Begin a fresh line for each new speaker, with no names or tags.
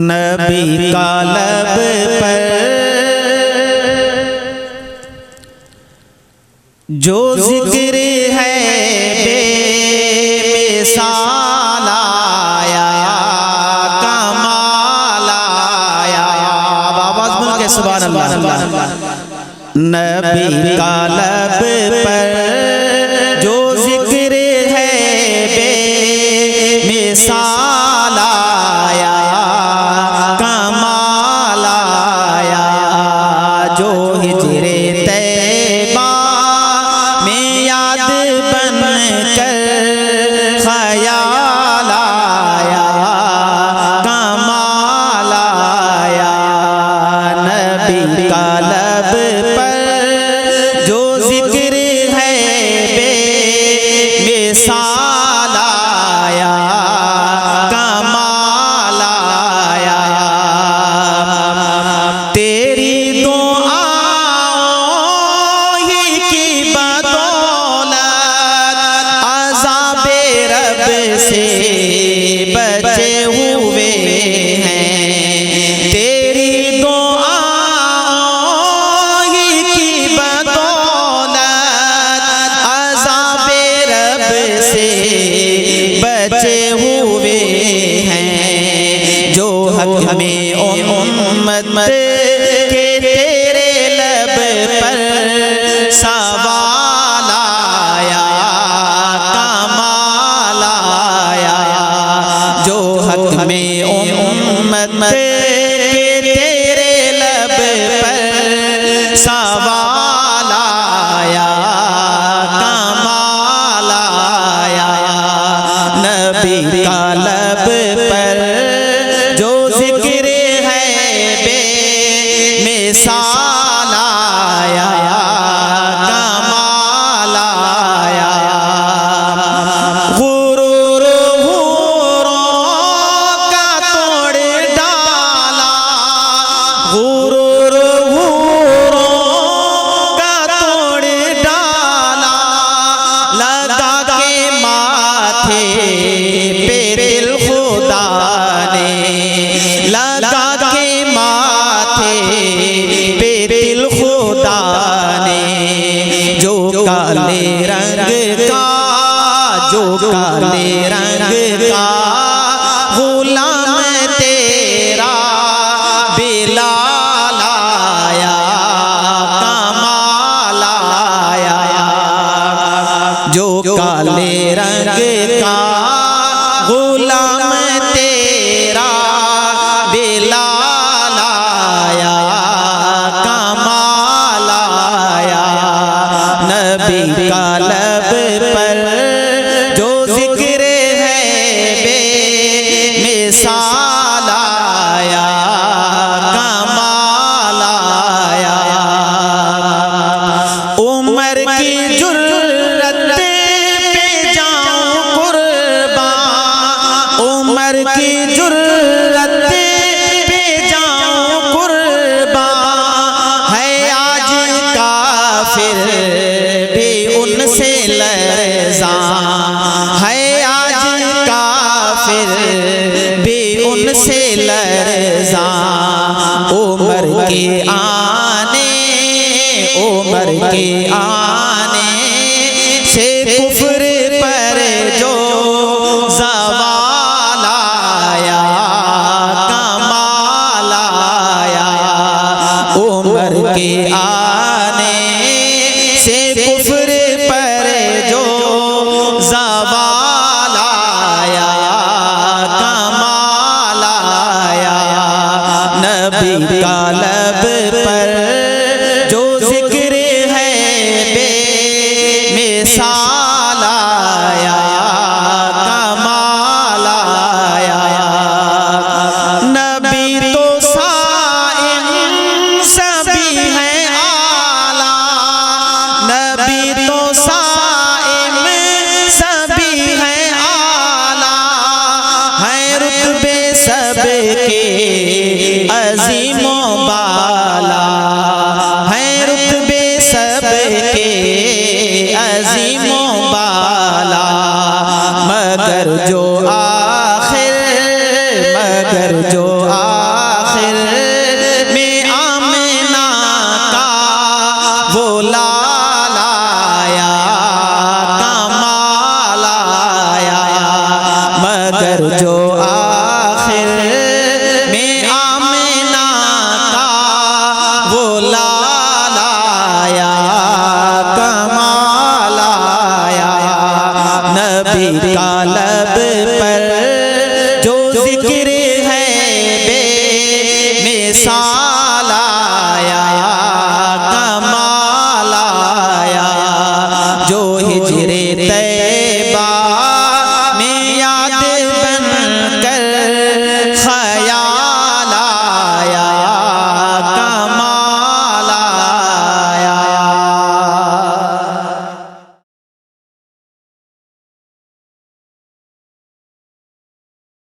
نبی کا لب پر جو ذکر ہے بے مثال آیا، کمال آیا۔ آواز بول کے سبحان اللہ۔ نبی کا لب پر جو ذکر ہے بے مثال آیا، کمال آیا۔ جو ہجر طیبہ میں یاد بن کر خیال آیا، کمال آیا۔ نبی کا لب پر جو ذکر ہے بے مثال آیا، کمال آیا۔ تیری دعاؤں ہی کی بدولت عذاب رب سے بچے ہوئے ہیں۔ تیری دعاؤں ہی کی بدولت عذاب رب سے بچے ہوئے ہیں۔ جو حق میں امت کے تیرے لب پر سوال آیا، کمال آیا۔ جو حق میں امت کے تیرے لب پر سوال آیا، کمال آیا۔ نبی کا لب پر جو ذکر ہے بے مثال آیا، کمال آیا۔ غرور حوروں کا توڑ ڈالا، غرور حوروں کا توڑ ڈالا۔ لگا کے ماتھے پہ دل خدا نے، لگا کے ماتھے پہ دل خدا نے۔ جو کالے رنگ کا، جو کالے رنگ کا غلام تیرا بلال آیا، کمال آیا۔ جو کالے رنگ کا غلام تیرا بلال آیا، کمال آیا۔ نبی کا لب پر جو ذکر ہے بے مثال آیا، کمال آیا۔ عمر کی جرت پہ جاؤں قربان، عمر کی جرت پہ جاؤں قربان۔ ہے آج کافر بھی ان سے لرزاں، ہے آج کافر بھی ان سے لرزاں۔ عمر کے آنے، عمر کے آنے سے کفر پر جو زوال آیا، کمال آیا۔ عمر کے آنے سے کفر پر جو زوال آیا، کمال آیا۔ نبی کا لب پر جو ذکر ہے بے مثال آیا، کمال آیا۔ نبی تو صائم سبھی ہیں اعلیٰ، نبی تو صائم سبھی ہیں اعلیٰ۔ ہیں رتبے سب کے عظیم و بالا، ہیں رتبے سب کے عظیم و بالا۔ مگر جو آخر، مگر جو گر ہے بے مثال